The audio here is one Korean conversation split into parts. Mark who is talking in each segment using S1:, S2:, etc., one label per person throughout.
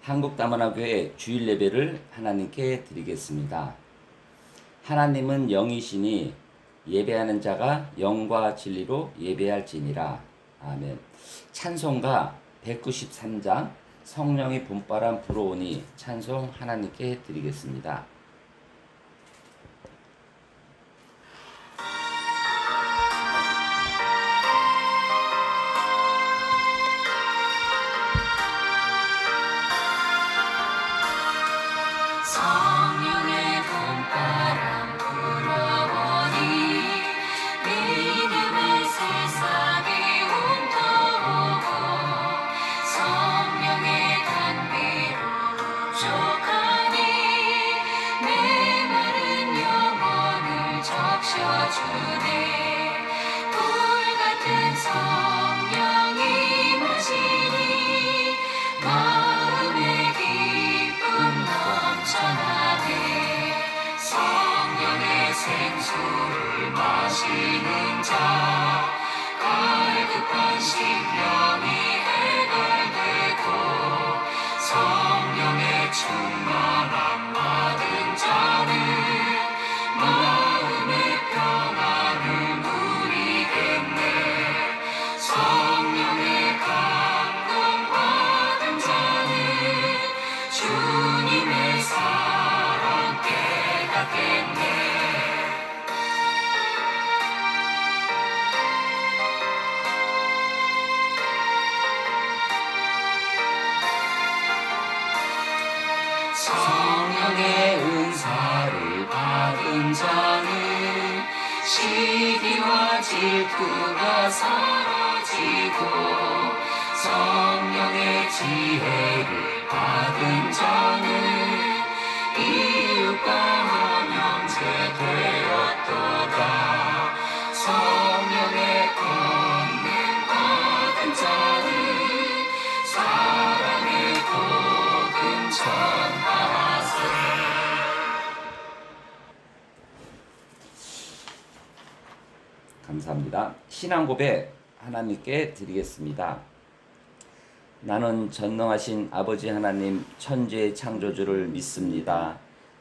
S1: 한국다문화교회 주일 예배를 하나님께 드리겠습니다. 하나님은 영이시니 예배하는 자가 영과 진리로 예배할지니라. 아멘. 찬송가 193장 성령의 봄바람 불어오니 찬송 하나님께 드리겠습니다.
S2: 생수를 마시는 자 갈급한 심령이 해결되고 성령의 충만함 받은 자는 마음의 평안을 누리겠네. 성령의 감동 받은 자는 주님의 사랑 깨닫겠네. 성령의 은사를 받은 자는 시기와 질투가 사라지고 성령의 지혜를 받은 자는 이웃과 형제 되었도다. 성령의 권능 받은 자는 사랑의 복음 전하세.
S1: 감사합니다. 신앙 고백 하나님께 드리겠습니다. 나는 전능하신 아버지 하나님 천지의 창조주를 믿습니다.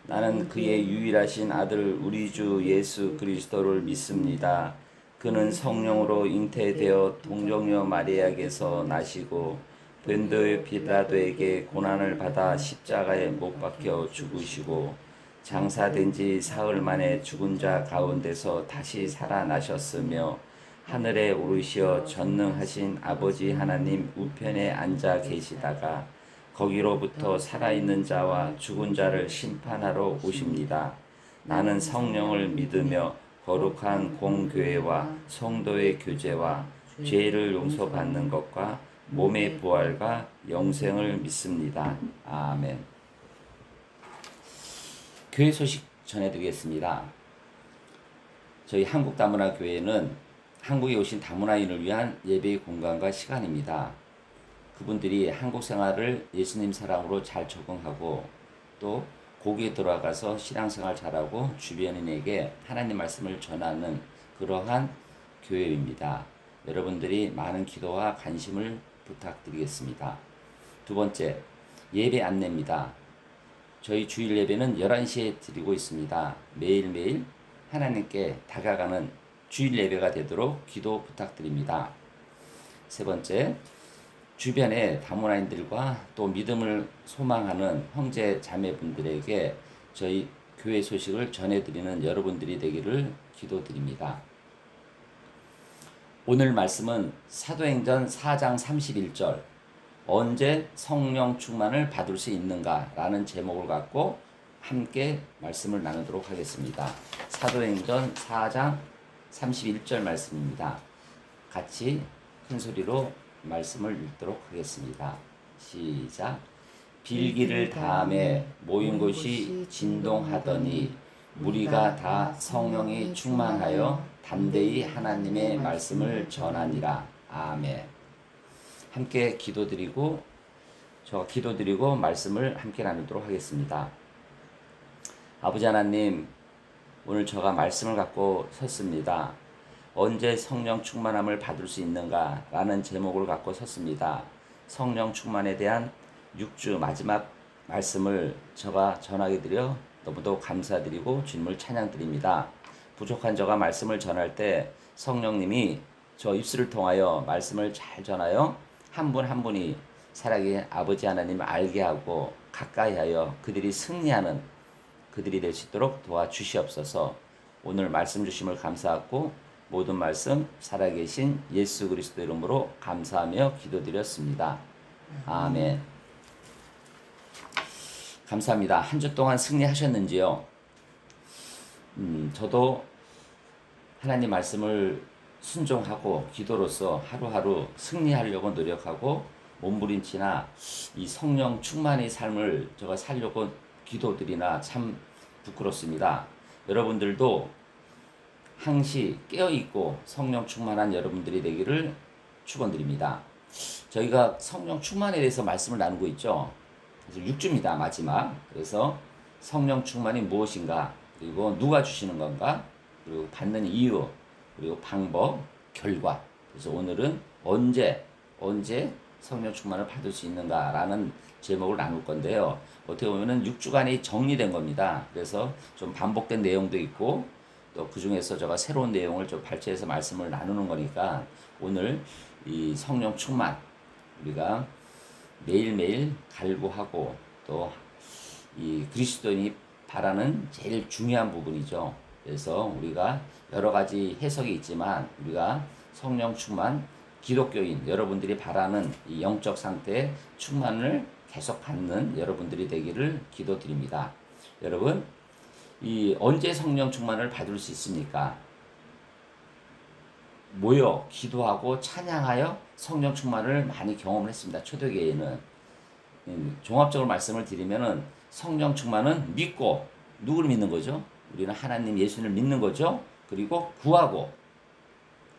S1: 나는 그의 유일하신 아들 우리 주 예수 그리스도를 믿습니다. 그는 성령으로 잉태되어 동정녀 마리아에게서 나시고 본디오 빌라도에게 고난을 받아 십자가에 못 박혀 죽으시고 장사된 지 사흘 만에 죽은 자 가운데서 다시 살아나셨으며 하늘에 오르시어 전능하신 아버지 하나님 우편에 앉아 계시다가 거기로부터 살아있는 자와 죽은 자를 심판하러 오십니다. 나는 성령을 믿으며 거룩한 공교회와 성도의 교제와 죄를 용서받는 것과 몸의 부활과 영생을 믿습니다. 아멘. 교회 소식 전해드리겠습니다. 저희 한국다문화교회는 한국에 오신 다문화인을 위한 예배의 공간과 시간입니다. 그분들이 한국 생활을 예수님 사랑으로 잘 적응하고 또 고기에 돌아가서 신앙생활 잘하고 주변인에게 하나님 말씀을 전하는 그러한 교회입니다. 여러분들이 많은 기도와 관심을 부탁드리겠습니다. 두 번째, 예배 안내입니다. 저희 주일 예배는 11시에 드리고 있습니다. 매일매일 하나님께 다가가는 주일 예배가 되도록 기도 부탁드립니다. 세 번째, 주변의 다문화인들과 또 믿음을 소망하는 형제 자매분들에게 저희 교회 소식을 전해드리는 여러분들이 되기를 기도드립니다. 오늘 말씀은 사도행전 4장 31절 언제 성령 충만을 받을 수 있는가 라는 제목을 갖고 함께 말씀을 나누도록 하겠습니다. 사도행전 4장 31절 말씀입니다. 같이 큰 소리로 말씀을 읽도록 하겠습니다. 시작. 빌기를 다음에 모인 곳이 진동하더니 무리가 다 성령이 충만하여 담대히 하나님의 말씀을 전하니라. 아멘. 함께 기도드리고 말씀을 함께 나누도록 하겠습니다. 아버지 하나님, 오늘 저가 말씀을 갖고 섰습니다. 언제 성령 충만함을 받을 수 있는가 라는 제목을 갖고 섰습니다. 성령 충만에 대한 6주 마지막 말씀을 저가 전하게 드려 너무도 감사드리고 주님을 찬양드립니다. 부족한 저가 말씀을 전할 때 성령님이 저 입술을 통하여 말씀을 잘 전하여 한 분 한 분이 살아계신 아버지 하나님을 알게 하고 가까이 하여 그들이 승리하는 그들이 될 수 있도록 도와주시옵소서. 오늘 말씀 주심을 감사하고 모든 말씀 살아계신 예수 그리스도 이름으로 감사하며 기도드렸습니다. 아멘. 감사합니다. 한 주 동안 승리하셨는지요? 저도 하나님 말씀을 순종하고 기도로서 하루하루 승리하려고 노력하고 몸부림치나 이 성령 충만의 삶을 제가 살려고 기도드리나 참 부끄럽습니다. 여러분들도 항시 깨어있고 성령 충만한 여러분들이 되기를 축원드립니다. 저희가 성령 충만에 대해서 말씀을 나누고 있죠. 그래서 6주입니다. 마지막. 그래서 성령 충만이 무엇인가, 그리고 누가 주시는 건가, 그리고 받는 이유, 그리고 방법, 결과. 그래서 오늘은 언제 성령 충만을 받을 수 있는가라는 제목을 나눌 건데요. 어떻게 보면은 6주간이 정리된 겁니다. 그래서 좀 반복된 내용도 있고 또 그 중에서 제가 새로운 내용을 좀 발췌해서 말씀을 나누는 거니까 오늘 이 성령 충만 우리가 매일매일 갈구하고 또 이 그리스도인이 바라는 제일 중요한 부분이죠. 그래서 우리가 여러 가지 해석이 있지만 우리가 성령 충만 기독교인 여러분들이 바라는 이 영적 상태의 충만을 계속 받는 여러분들이 되기를 기도드립니다. 여러분, 이 언제 성령 충만을 받을 수 있습니까? 모여 기도하고 찬양하여 성령 충만을 많이 경험을 했습니다. 초대교회는 종합적으로 말씀을 드리면은 성령 충만은 믿고 누구를 믿는 거죠? 우리는 하나님 예수를 믿는 거죠. 그리고 구하고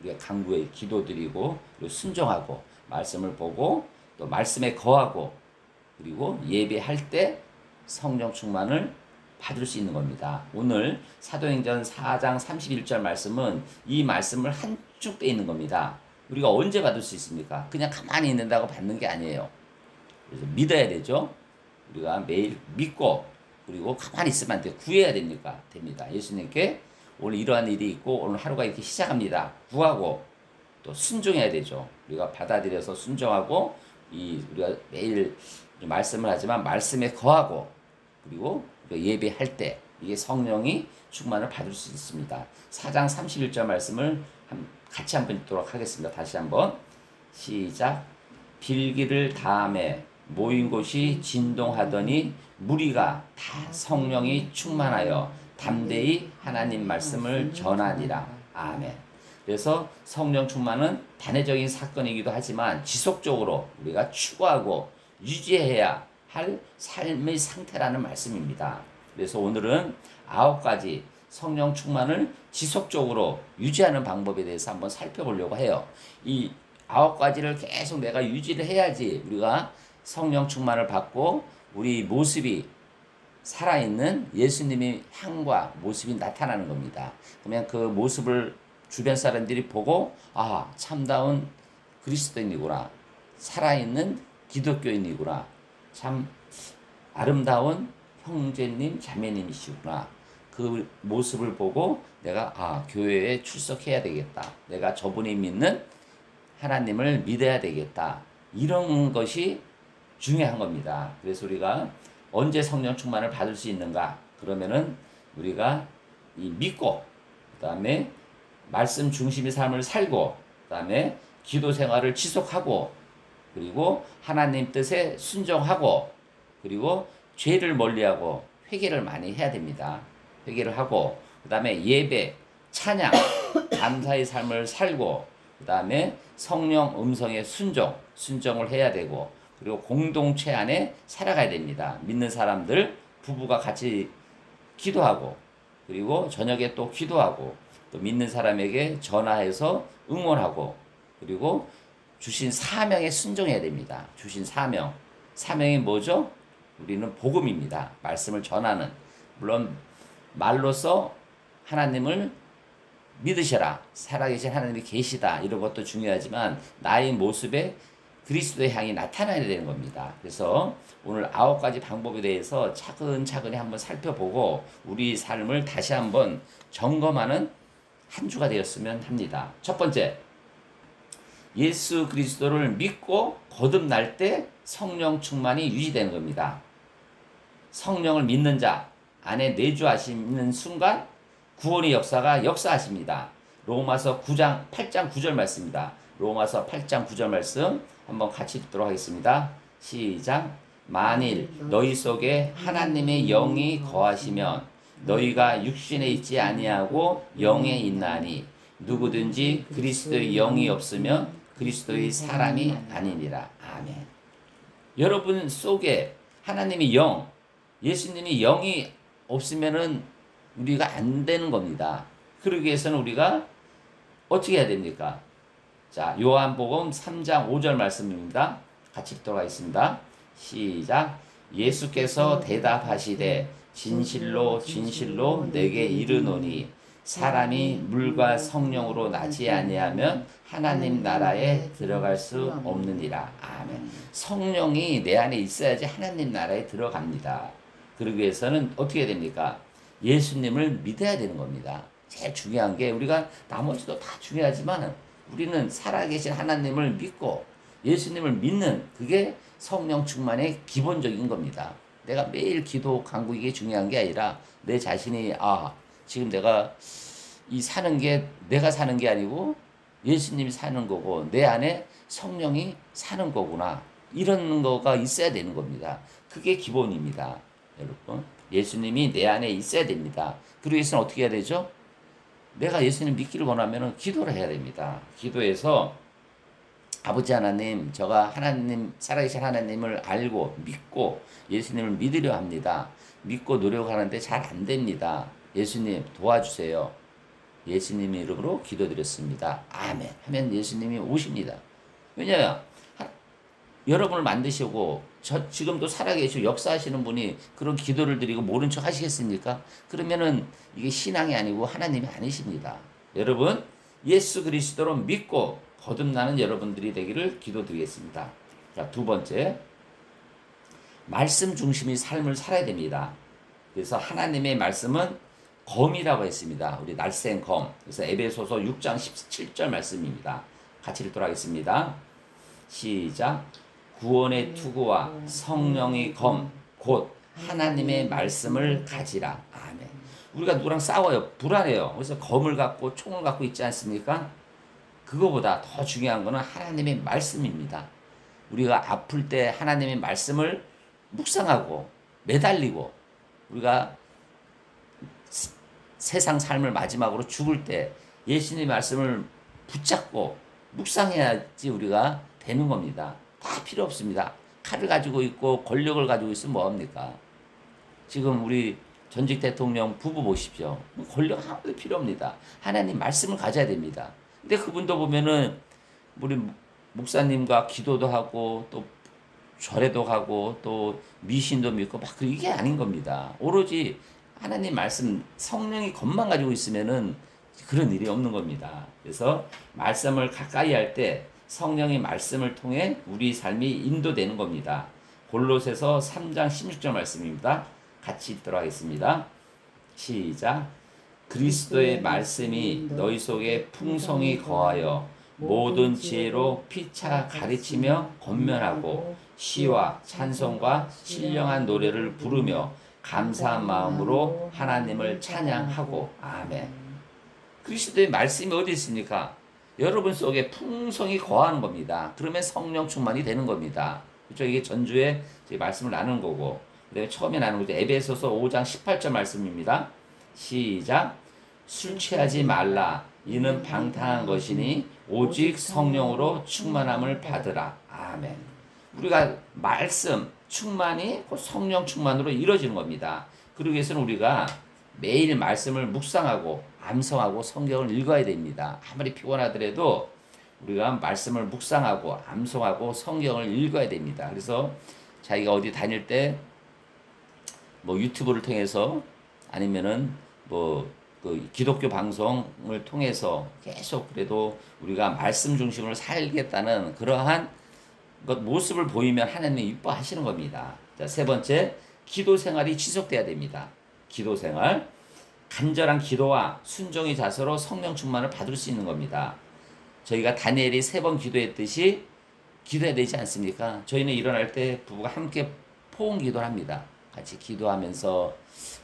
S1: 우리가 간구에 기도드리고 그리고 순종하고 말씀을 보고 또 말씀에 거하고 그리고 예배할 때 성령 충만을 받을 수 있는 겁니다. 오늘 사도행전 4장 31절 말씀은 이 말씀을 한쭉 떼 있는 겁니다. 우리가 언제 받을 수 있습니까? 그냥 가만히 있는다고 받는 게 아니에요. 그래서 믿어야 되죠. 우리가 매일 믿고 그리고 가만히 있으면 안 돼요. 구해야 됩니다. 예수님께 오늘 이러한 일이 있고 오늘 하루가 이렇게 시작합니다. 구하고 또 순종해야 되죠. 우리가 받아들여서 순종하고 우리가 매일 말씀을 하지만 말씀에 거하고 그리고 예배할 때 이게 성령이 충만을 받을 수 있습니다. 4장 31절 말씀을 같이 한번 읽도록 하겠습니다. 다시 한번 시작. 빌기를 다음에 모인 곳이 진동하더니 무리가 다 성령이 충만하여 담대히 하나님 말씀을 전하니라. 아멘. 그래서 성령 충만은 단회적인 사건이기도 하지만 지속적으로 우리가 추구하고 유지해야 할 삶의 상태라는 말씀입니다. 그래서 오늘은 9가지 성령 충만을 지속적으로 유지하는 방법에 대해서 한번 살펴보려고 해요. 이 9가지를 계속 내가 유지를 해야지 우리가 성령 충만을 받고 우리 모습이 살아있는 예수님의 향과 모습이 나타나는 겁니다. 그러면 그 모습을 주변 사람들이 보고 아, 참다운 그리스도인이구나. 살아있는 기독교인이구나. 참 아름다운 형제님, 자매님이시구나. 그 모습을 보고 내가 교회에 출석해야 되겠다. 내가 저분이 믿는 하나님을 믿어야 되겠다. 이런 것이 중요한 겁니다. 그래서 우리가 언제 성령 충만을 받을 수 있는가? 그러면은 우리가 믿고 그다음에 말씀 중심의 삶을 살고 그다음에 기도 생활을 지속하고 그리고 하나님 뜻에 순종하고 그리고 죄를 멀리하고 회개를 많이 해야 됩니다. 회개를 하고 그다음에 예배, 찬양, 감사의 삶을 살고 그다음에 성령 음성에 순종을 해야 되고 그리고 공동체 안에 살아가야 됩니다. 믿는 사람들 부부가 같이 기도하고 그리고 저녁에 또 기도하고 또 믿는 사람에게 전화해서 응원하고 그리고 주신 사명에 순종해야 됩니다. 주신 사명이 뭐죠? 우리는 복음입니다. 말씀을 전하는 물론 말로써 하나님을 믿으셔라. 살아계신 하나님이 계시다. 이런 것도 중요하지만 나의 모습에 그리스도의 향이 나타나야 되는 겁니다. 그래서 오늘 9가지 방법에 대해서 차근차근히 한번 살펴보고 우리 삶을 다시 한번 점검하는 한 주가 되었으면 합니다. 첫 번째, 예수 그리스도를 믿고 거듭날 때 성령 충만이 유지되는 겁니다. 성령을 믿는 자 안에 내주하시는 순간 구원의 역사가 역사하십니다. 로마서 9장 8장 9절 말씀입니다. 로마서 8장 9절 말씀 한번 같이 읽도록 하겠습니다. 시작. 만일 너희 속에 하나님의 영이 거하시면 너희가 육신에 있지 아니하고 영에 있나니 누구든지 그리스도의 영이 없으면 그리스도의 사람이 아니니라. 아멘. 여러분 속에 하나님의 영, 예수님이 영이 없으면은 우리가 안 되는 겁니다. 그러기 위해서는 우리가 어떻게 해야 됩니까? 자, 요한복음 3장 5절 말씀입니다. 같이 읽도록 하겠습니다. 시작. 예수께서 대답하시되 진실로 진실로 내게 이르노니 사람이 물과 성령으로 나지 아니하면 하나님 나라에 들어갈 수 없느니라. 아멘. 성령이 내 안에 있어야지 하나님 나라에 들어갑니다. 그러기 위해서는 어떻게 됩니까? 예수님을 믿어야 되는 겁니다. 제일 중요한 게 우리가 나머지도 다 중요하지만 우리는 살아계신 하나님을 믿고 예수님을 믿는 그게 성령 충만의 기본적인 겁니다. 내가 매일 기도 강구 이게 중요한 게 아니라 내 자신이 지금 내가 이 사는 게 내가 사는 게 아니고 예수님이 사는 거고 내 안에 성령이 사는 거구나. 이런 거가 있어야 되는 겁니다. 그게 기본입니다. 여러분, 예수님이 내 안에 있어야 됩니다. 그러기 위해서는 어떻게 해야 되죠? 내가 예수님 믿기를 원하면 기도를 해야 됩니다. 기도해서 아버지 하나님, 제가 하나님, 살아계신 하나님을 알고 믿고 예수님을 믿으려 합니다. 믿고 노력하는데 잘 안 됩니다. 예수님 도와주세요. 예수님 이름으로 기도드렸습니다. 아멘. 하면 예수님이 오십니다. 왜냐하면 여러분을 만드시고 지금도 살아계시고 역사하시는 분이 그런 기도를 드리고 모른 척 하시겠습니까? 그러면은 이게 신앙이 아니고 하나님이 아니십니다. 여러분, 예수 그리스도로 믿고 거듭나는 여러분들이 되기를 기도드리겠습니다. 자, 두 번째, 말씀 중심의 삶을 살아야 됩니다. 그래서 하나님의 말씀은 검이라고 했습니다. 우리 날쌘 검. 그래서 에베소서 6장 17절 말씀입니다. 같이 읽도록 하겠습니다. 시작. 구원의 투구와 성령의 검, 곧 하나님의 말씀을 가지라. 아멘. 우리가 누구랑 싸워요. 불안해요. 그래서 검을 갖고 총을 갖고 있지 않습니까? 그거보다 더 중요한 것은 하나님의 말씀입니다. 우리가 아플 때 하나님의 말씀을 묵상하고 매달리고 우리가 세상 삶을 마지막으로 죽을 때 예수님의 말씀을 붙잡고 묵상해야지 우리가 되는 겁니다. 다 필요 없습니다. 칼을 가지고 있고 권력을 가지고 있으면 뭐합니까? 지금 우리 전직 대통령 부부 보십시오. 권력 하나도 필요 없습니다. 하나님 말씀을 가져야 됩니다. 근데 그분도 보면은 우리 목사님과 기도도 하고 또 절에도 가고 또 미신도 믿고 막 이게 아닌 겁니다. 오로지 하나님 말씀 성령이 것만 가지고 있으면은 그런 일이 없는 겁니다. 그래서 말씀을 가까이 할 때 성령의 말씀을 통해 우리 삶이 인도되는 겁니다. 골로새서 3장 16절 말씀입니다. 같이 읽도록 하겠습니다. 시작. 그리스도의 말씀이 너희 속에 풍성히 거하여 모든 지혜로 피차 가르치며 권면하고 시와 찬송과 신령한 노래를 부르며 감사한 마음으로 하나님을 찬양하고. 아멘. 그리스도의 말씀이 어디 있습니까? 여러분 속에 풍성히 거하는 겁니다. 그러면 성령 충만이 되는 겁니다. 그렇죠? 이게 전주에 말씀을 나눈 거고, 그다음에 처음에 나눈 거죠. 에베소서 5장 18절 말씀입니다. 시작. 술 취하지 말라. 이는 방탕한 것이니 오직 성령으로 충만함을 받으라. 아멘. 우리가 말씀 충만이 곧 성령 충만으로 이루어지는 겁니다. 그러기 위해서는 우리가 매일 말씀을 묵상하고 암송하고 성경을 읽어야 됩니다. 아무리 피곤하더라도 우리가 말씀을 묵상하고 암송하고 성경을 읽어야 됩니다. 그래서 자기가 어디 다닐 때 뭐 유튜브를 통해서 아니면은 뭐 그 기독교 방송을 통해서 계속 그래도 우리가 말씀 중심으로 살겠다는 그러한 그 모습을 보이면 하나님이 이뻐하시는 겁니다. 자, 세 번째, 기도 생활이 지속돼야 됩니다. 기도 생활. 간절한 기도와 순종의 자세로 성령 충만을 받을 수 있는 겁니다. 저희가 다니엘이 3번 기도했듯이 기도해야 되지 않습니까? 저희는 일어날 때 부부가 함께 포옹 기도를 합니다. 같이 기도하면서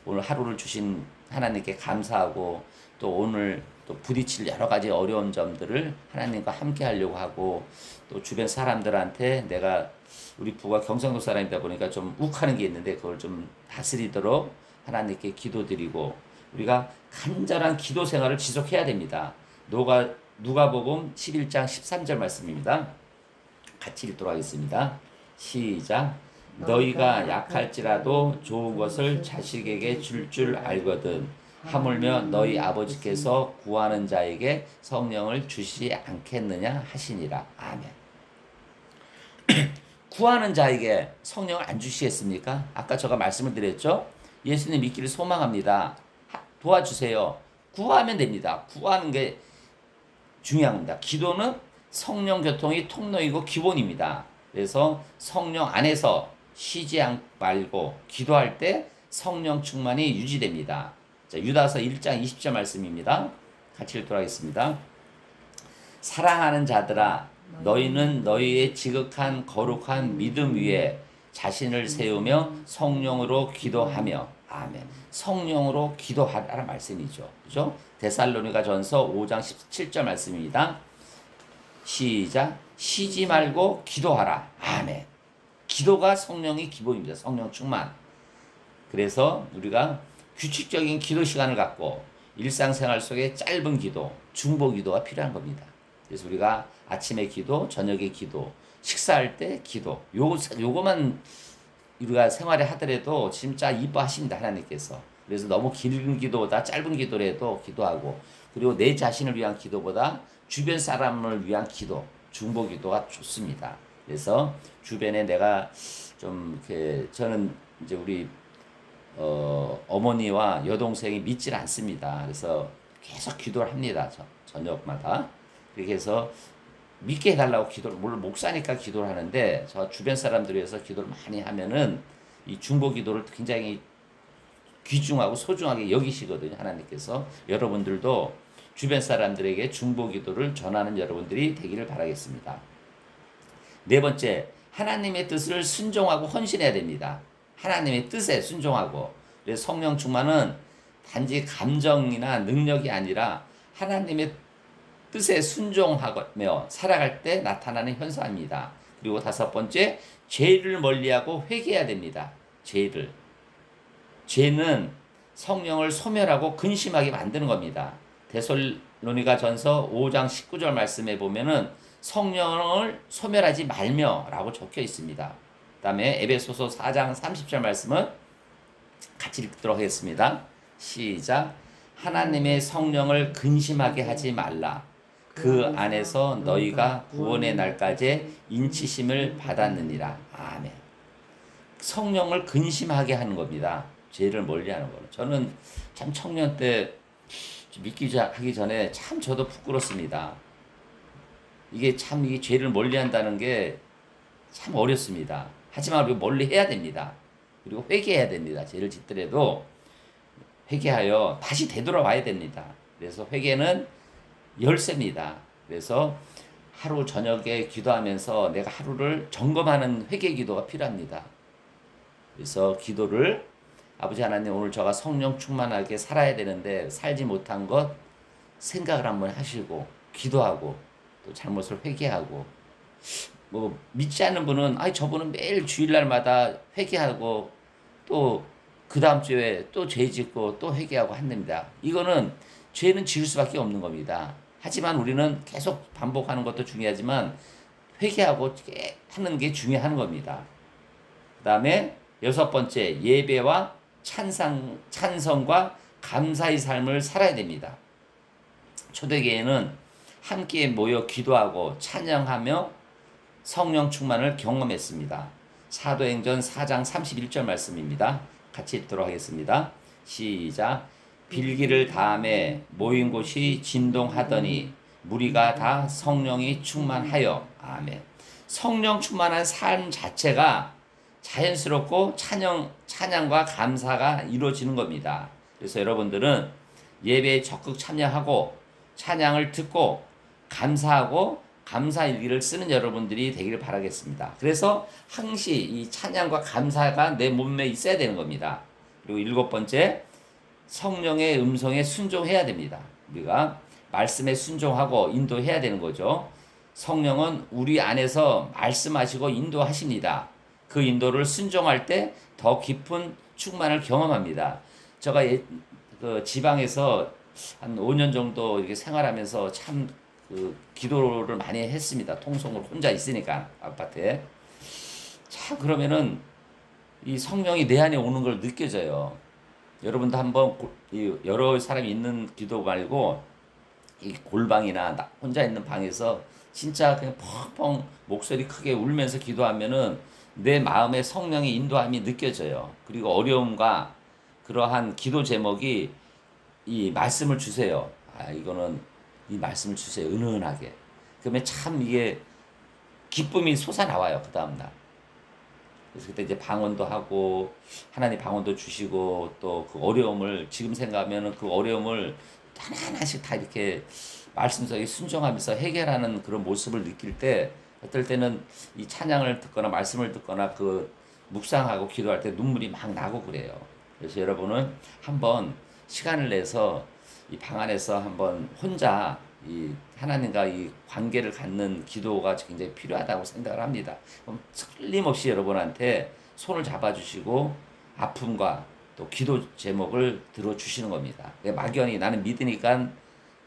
S1: 오늘 하루를 주신 하나님께 감사하고 또 오늘 또 부딪힐 여러 가지 어려운 점들을 하나님과 함께 하려고 하고 또 주변 사람들한테 내가 우리 부부가 경상도 사람이다 보니까 좀 욱하는 게 있는데 그걸 좀 다스리도록 하나님께 기도드리고 우리가 간절한 기도 생활을 지속해야 됩니다. 누가복음 11장 13절 말씀입니다. 같이 읽도록 하겠습니다. 시작. 너희가 약할지라도 좋은 것을 자식에게 줄 알거든 하물며 너희 아버지께서 구하는 자에게 성령을 주시지 않겠느냐 하시니라. 아멘. 구하는 자에게 성령을 안 주시겠습니까? 아까 제가 말씀을 드렸죠. 예수님 믿기를 소망합니다. 도와주세요. 구하면 됩니다. 구하는 게 중요합니다. 기도는 성령 교통이 통로이고 기본입니다. 그래서 성령 안에서 쉬지 말고 기도할 때 성령 충만이 유지됩니다. 자, 유다서 1장 20절 말씀입니다. 같이 읽도록 하겠습니다. 사랑하는 자들아 너희는 너희의 지극한 거룩한 믿음 위에 자신을 세우며 성령으로 기도하며 아멘. 성령으로 기도하라는 말씀이죠. 그죠? 데살로니가 전서 5장 17절 말씀입니다. 시작. 쉬지 말고 기도하라. 아멘. 기도가 성령의 기본입니다. 성령 충만. 그래서 우리가 규칙적인 기도 시간을 갖고 일상생활 속에 짧은 기도, 중보 기도가 필요한 겁니다. 그래서 우리가 아침에 기도, 저녁에 기도, 식사할 때 기도, 요거만 우리가 생활에 하더라도 진짜 이뻐하십니다. 하나님께서. 그래서 너무 긴 기도보다 짧은 기도를 해도 기도하고 그리고 내 자신을 위한 기도보다 주변 사람을 위한 기도, 중보 기도가 좋습니다. 그래서 주변에 내가 좀 이렇게 저는 이제 우리 어머니와 여동생이 믿질 않습니다. 그래서 계속 기도를 합니다. 저녁마다. 그렇게 해서 믿게 해달라고 기도를, 물론 목사니까 기도를 하는데 저 주변 사람들 위해서 기도를 많이 하면은 이 중보 기도를 굉장히 귀중하고 소중하게 여기시거든요. 하나님께서. 여러분들도 주변 사람들에게 중보 기도를 전하는 여러분들이 되기를 바라겠습니다. 네 번째, 하나님의 뜻을 순종하고 헌신해야 됩니다. 하나님의 뜻에 순종하고. 그래서 성령 충만은 단지 감정이나 능력이 아니라 하나님의 뜻에 순종하며 살아갈 때 나타나는 현상입니다. 그리고 다섯 번째, 죄를 멀리하고 회개해야 됩니다. 죄는 성령을 소멸하고 근심하게 만드는 겁니다. 데살로니가 전서 5장 19절 말씀에 보면은 성령을 소멸하지 말며 라고 적혀 있습니다. 그 다음에 에베소서 4장 30절 말씀은 같이 읽도록 하겠습니다. 시작. 하나님의 성령을 근심하게 하지 말라. 그 안에서 너희가 구원의 날까지 인치심을 받았느니라. 아멘. 성령을 근심하게 하는 겁니다. 죄를 멀리하는 거는. 저는 참 청년 때 믿기 하기 전에 참 저도 부끄럽습니다. 이게 죄를 멀리한다는 게 참 어렵습니다. 하지만 우리가 멀리해야 됩니다. 그리고 회개해야 됩니다. 죄를 짓더라도 회개하여 다시 되돌아와야 됩니다. 그래서 회개는 열쇠입니다. 그래서 하루 저녁에 기도하면서 내가 하루를 점검하는 회개 기도가 필요합니다. 그래서 기도를 아버지 하나님 오늘 저가 성령 충만하게 살아야 되는데 살지 못한 것 생각을 한번 하시고 기도하고 또 잘못을 회개하고 뭐 믿지 않는 분은 저분은 매일 주일날마다 회개하고 또 그 다음 주에 또 죄 짓고 또 회개하고 한답니다. 이거는 죄는 지을 수밖에 없는 겁니다. 하지만 우리는 계속 반복하는 것도 중요하지만 회개하고 하는 게 중요한 겁니다. 그 다음에 여섯 번째, 예배와 찬성과 감사의 삶을 살아야 됩니다. 초대교회는 함께 모여 기도하고 찬양하며 성령 충만을 경험했습니다. 사도행전 4장 31절 말씀입니다. 같이 읽도록 하겠습니다. 시작. 빌기를 다음에 모인 곳이 진동하더니 무리가 다 성령이 충만하여. 아멘. 성령 충만한 삶 자체가 자연스럽고 찬양과 감사가 이루어지는 겁니다. 그래서 여러분들은 예배에 적극 참여하고 찬양을 듣고 감사하고 감사일기를 쓰는 여러분들이 되기를 바라겠습니다. 그래서 항시 이 찬양과 감사가 내 몸에 있어야 되는 겁니다. 그리고 7번째, 성령의 음성에 순종해야 됩니다. 우리가 말씀에 순종하고 인도해야 되는 거죠. 성령은 우리 안에서 말씀하시고 인도하십니다. 그 인도를 순종할 때 더 깊은 충만을 경험합니다. 제가 그 지방에서 한 5년 정도 이렇게 생활하면서 참 그 기도를 많이 했습니다. 통성으로 혼자 있으니까 아파트에. 자, 그러면은 이 성령이 내 안에 오는 걸 느껴져요. 여러분도 한번 여러 사람이 있는 기도 말고 이 골방이나 혼자 있는 방에서 진짜 그냥 펑펑 목소리 크게 울면서 기도하면은 내 마음에 성령의 인도함이 느껴져요. 그리고 어려움과 그러한 기도 제목이 이 말씀을 주세요. 아, 이거는 이 말씀을 주세요. 은은하게. 그러면 참 이게 기쁨이 솟아나와요. 그 다음날. 그래서 그때 이제 방언도 하고 하나님 방언도 주시고 또 그 어려움을 지금 생각하면은 그 어려움을 하나하나씩 다 이렇게 말씀 속에 순종하면서 해결하는 그런 모습을 느낄 때 어떨 때는 이 찬양을 듣거나 말씀을 듣거나 그 묵상하고 기도할 때 눈물이 막 나고 그래요. 그래서 여러분은 한번 시간을 내서 이 방 안에서 한번 혼자 이 하나님과 이 관계를 갖는 기도가 굉장히 필요하다고 생각을 합니다. 그럼 틀림없이 여러분한테 손을 잡아주시고 아픔과 또 기도 제목을 들어주시는 겁니다. 막연히 나는 믿으니까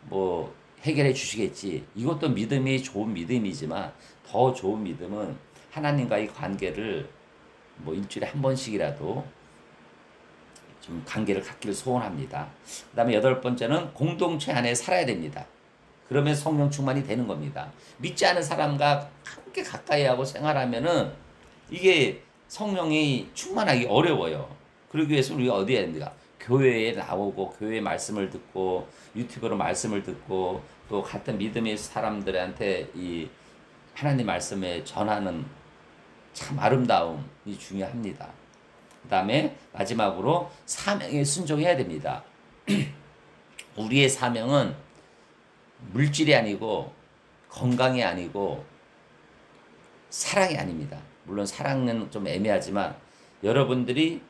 S1: 뭐 해결해 주시겠지. 이것도 믿음이 좋은 믿음이지만 더 좋은 믿음은 하나님과의 관계를 뭐 일주일에 한 번씩이라도 좀 관계를 갖기를 소원합니다. 그 다음에 8번째는 공동체 안에 살아야 됩니다. 그러면 성령 충만이 되는 겁니다. 믿지 않은 사람과 함께 가까이 하고 생활하면은 이게 성령이 충만하기 어려워요. 그러기 위해서 우리가 어디에 해야 됩니까? 교회에 나오고 교회 말씀을 듣고 유튜브로 말씀을 듣고 또 같은 믿음의 사람들한테 이 하나님 말씀에 전하는 참 아름다움이 중요합니다. 그 다음에 마지막으로 사명에 순종해야 됩니다. 우리의 사명은 물질이 아니고 건강이 아니고 사랑이 아닙니다. 물론 사랑은 좀 애매하지만 여러분들이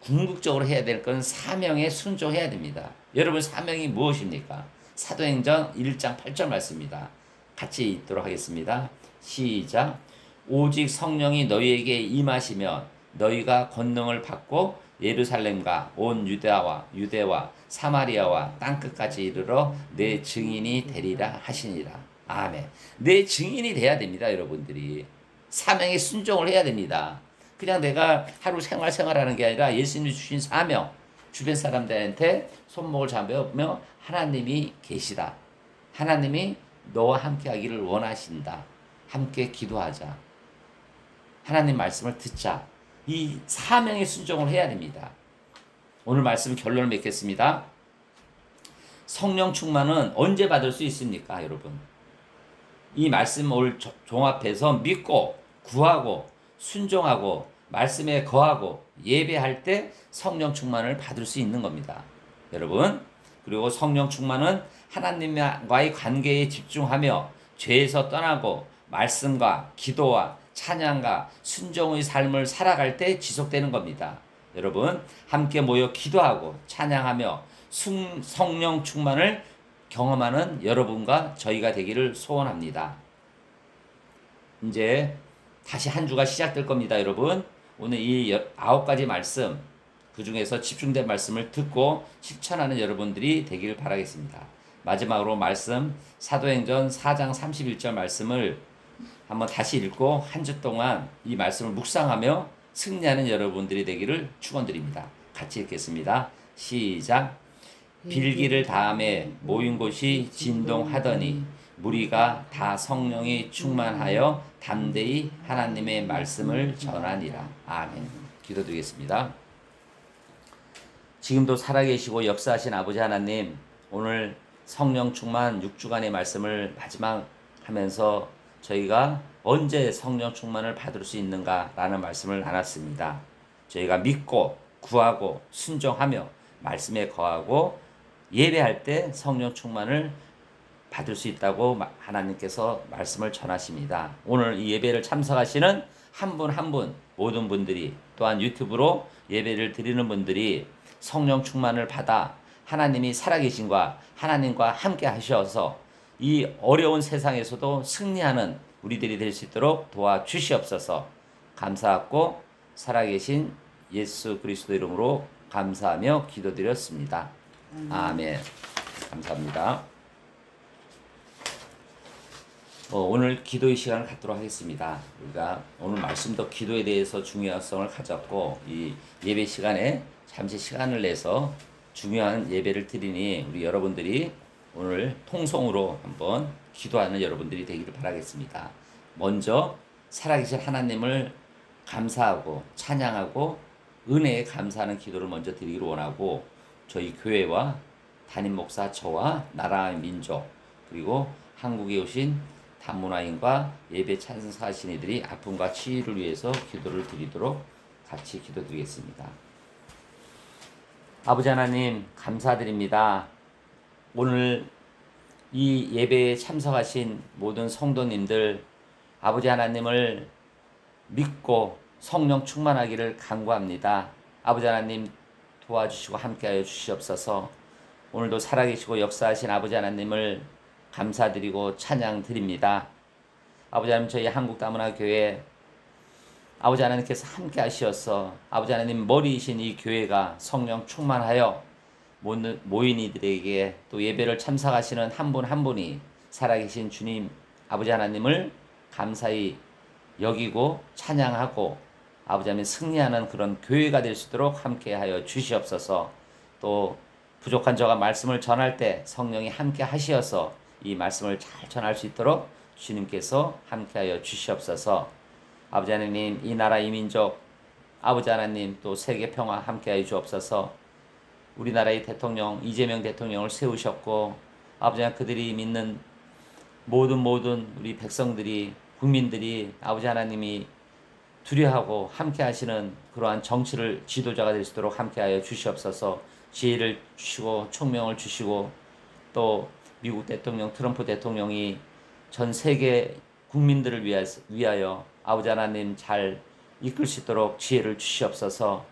S1: 궁극적으로 해야 될 건 사명에 순종해야 됩니다. 여러분 사명이 무엇입니까? 사도행전 1장 8절 말씀입니다. 같이 읽도록 하겠습니다. 시작. 오직 성령이 너희에게 임하시면 너희가 권능을 받고 예루살렘과 온 유대와 사마리아와 땅끝까지 이르러 내 증인이 되리라 하시니라. 아멘. 내 증인이 돼야 됩니다. 여러분들이 사명에 순종을 해야 됩니다. 그냥 내가 하루 생활하는 게 아니라 예수님이 주신 사명, 주변 사람들한테 손목을 잡으며 하나님이 계시다. 하나님이 너와 함께 하기를 원하신다. 함께 기도하자. 하나님 말씀을 듣자. 이 사명에 순종을 해야 됩니다. 오늘 말씀 결론을 맺겠습니다. 성령 충만은 언제 받을 수 있습니까, 여러분? 이 말씀을 종합해서 믿고 구하고 순종하고 말씀에 거하고 예배할 때 성령 충만을 받을 수 있는 겁니다. 여러분, 그리고 성령 충만은 하나님과의 관계에 집중하며 죄에서 떠나고 말씀과 기도와 찬양과 순종의 삶을 살아갈 때 지속되는 겁니다. 여러분, 함께 모여 기도하고 찬양하며 성령 충만을 경험하는 여러분과 저희가 되기를 소원합니다. 이제 다시 한 주가 시작될 겁니다, 여러분. 오늘 이 9가지 말씀, 그 중에서 집중된 말씀을 듣고 실천하는 여러분들이 되기를 바라겠습니다. 마지막으로 말씀, 사도행전 4장 31절 말씀을 한번 다시 읽고 한 주 동안 이 말씀을 묵상하며 승리하는 여러분들이 되기를 축원드립니다. 같이 읽겠습니다. 시작. 빌기를 다음에 모인 곳이 진동하더니 무리가 다 성령이 충만하여 담대히 하나님의 말씀을 전하니라. 아멘. 기도드리겠습니다. 지금도 살아계시고 역사하신 아버지 하나님, 오늘 성령 충만 6주간의 말씀을 마지막 하면서 저희가 언제 성령 충만을 받을 수 있는가라는 말씀을 나눴습니다. 저희가 믿고 구하고 순종하며 말씀에 거하고 예배할 때 성령 충만을 받을 수 있다고 하나님께서 말씀을 전하십니다. 오늘 이 예배를 참석하시는 한 분 한 분 모든 분들이 또한 유튜브로 예배를 드리는 분들이 성령 충만을 받아 하나님이 살아계신과 하나님과 함께 하셔서 이 어려운 세상에서도 승리하는 우리들이 될 수 있도록 도와주시옵소서. 감사하고 살아계신 예수 그리스도 이름으로 감사하며 기도드렸습니다. 아멘. 감사합니다. 오늘 기도의 시간을 갖도록 하겠습니다. 우리가 오늘 말씀도 기도에 대해서 중요성을 가졌고 이 예배 시간에 잠시 시간을 내서 중요한 예배를 드리니 우리 여러분들이 오늘 통성으로 한번 기도하는 여러분들이 되기를 바라겠습니다. 먼저 살아계신 하나님을 감사하고 찬양하고 은혜에 감사하는 기도를 먼저 드리기를 원하고 저희 교회와 담임 목사 저와 나라 민족 그리고 한국에 오신 단문화인과 예배 찬송하신 이들이 아픔과 치유를 위해서 기도를 드리도록 같이 기도드리겠습니다. 아버지 하나님 감사드립니다. 오늘 이 예배에 참석하신 모든 성도님들 아버지 하나님을 믿고 성령 충만하기를 간구합니다. 아버지 하나님 도와주시고 함께하여 주시옵소서. 오늘도 살아계시고 역사하신 아버지 하나님을 감사드리고 찬양드립니다. 아버지 하나님 저희 한국다문화교회 아버지 하나님께서 함께 하시어서 아버지 하나님 머리이신 이 교회가 성령 충만하여 모인 이들에게 또 예배를 참석하시는 한 분 한 분이 살아계신 주님 아버지 하나님을 감사히 여기고 찬양하고 아버지 하나님 승리하는 그런 교회가 될 수 있도록 함께하여 주시옵소서. 또 부족한 저가 말씀을 전할 때 성령이 함께 하시어서 이 말씀을 잘 전할 수 있도록 주님께서 함께하여 주시옵소서. 아버지 하나님 이 나라 이 민족 아버지 하나님 또 세계 평화 함께하여 주옵소서. 우리나라의 대통령 이재명 대통령을 세우셨고 아버지 하나님 그들이 믿는 모든 우리 백성들이 국민들이 아버지 하나님이 두려워하고 함께 하시는 그러한 정치를 지도자가 될 수 있도록 함께하여 주시옵소서. 지혜를 주시고 총명을 주시고 또 미국 대통령 트럼프 대통령이 전 세계 국민들을 위하여 아버지 하나님 잘 이끌 수 있도록 지혜를 주시옵소서.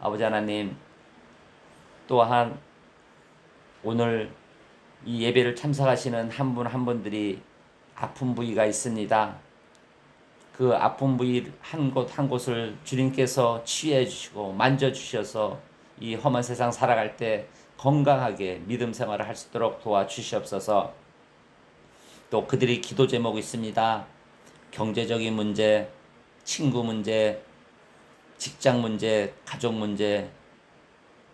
S1: 아버지 하나님 또한 오늘 이 예배를 참석하시는 한 분 한 분들이 아픈 부위가 있습니다. 그 아픈 부위 한 곳 한 곳을 주님께서 치유해 주시고 만져 주셔서 이 험한 세상 살아갈 때 건강하게 믿음 생활을 할 수 있도록 도와주시옵소서. 또 그들이 기도 제목이 있습니다. 경제적인 문제, 친구 문제, 직장 문제, 가족 문제,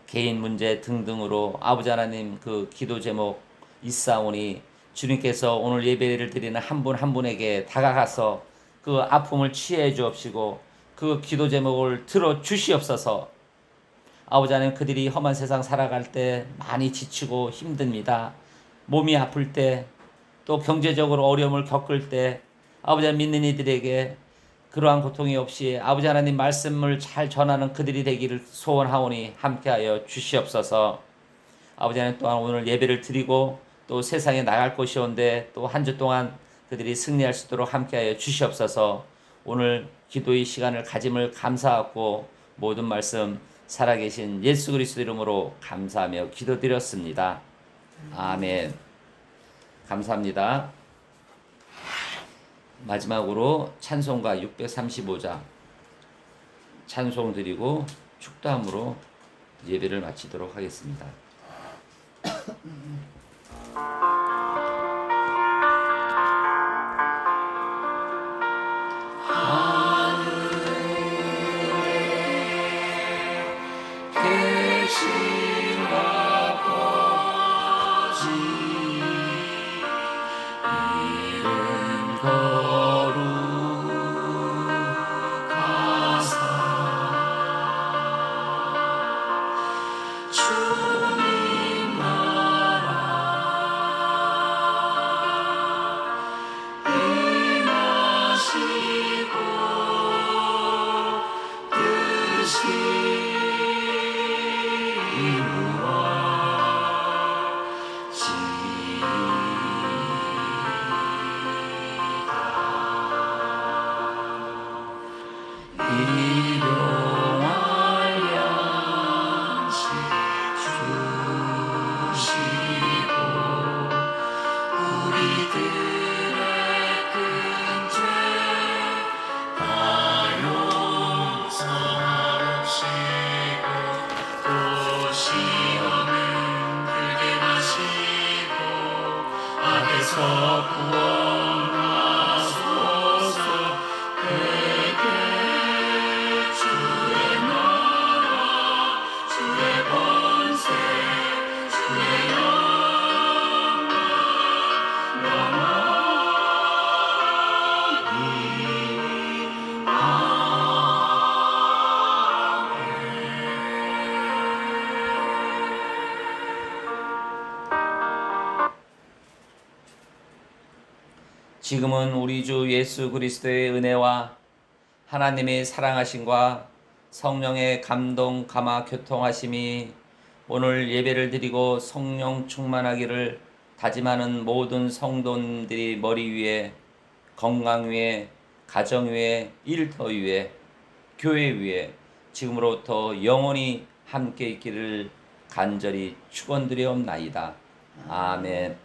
S1: 개인 문제 등등으로 아버지 하나님 그 기도 제목 있사오니 주님께서 오늘 예배를 드리는 한 분 한 분에게 다가가서 그 아픔을 치유해 주옵시고 그 기도 제목을 들어 주시옵소서. 아버지 하나님 그들이 험한 세상 살아갈 때 많이 지치고 힘듭니다. 몸이 아플 때 또 경제적으로 어려움을 겪을 때 아버지 하나님 믿는 이들에게 그러한 고통이 없이 아버지 하나님 말씀을 잘 전하는 그들이 되기를 소원하오니 함께하여 주시옵소서. 아버지 하나님 또한 오늘 예배를 드리고 또 세상에 나갈 것이 온데 또 한 주 동안 그들이 승리할 수 있도록 함께하여 주시옵소서. 오늘 기도의 시간을 가짐을 감사하고 모든 말씀 살아계신 예수 그리스도 이름으로 감사하며 기도드렸습니다. 아멘. 감사합니다. 마지막으로 찬송가 635장 찬송 드리고 축도함으로 예배를 마치도록 하겠습니다.
S2: 주님 나라 구원하소서. 회개 주의 나라 주의 권세 주의 영광 영원히
S1: 지금은 우리 주 예수 그리스도의 은혜와 하나님의 사랑하심과 성령의 감동, 감화, 교통하심이 오늘 예배를 드리고 성령 충만하기를 다짐하는 모든 성도님들이 머리 위에, 건강 위에, 가정 위에, 일터 위에, 교회 위에 지금으로부터 영원히 함께 있기를 간절히 축원드리옵나이다. 아멘.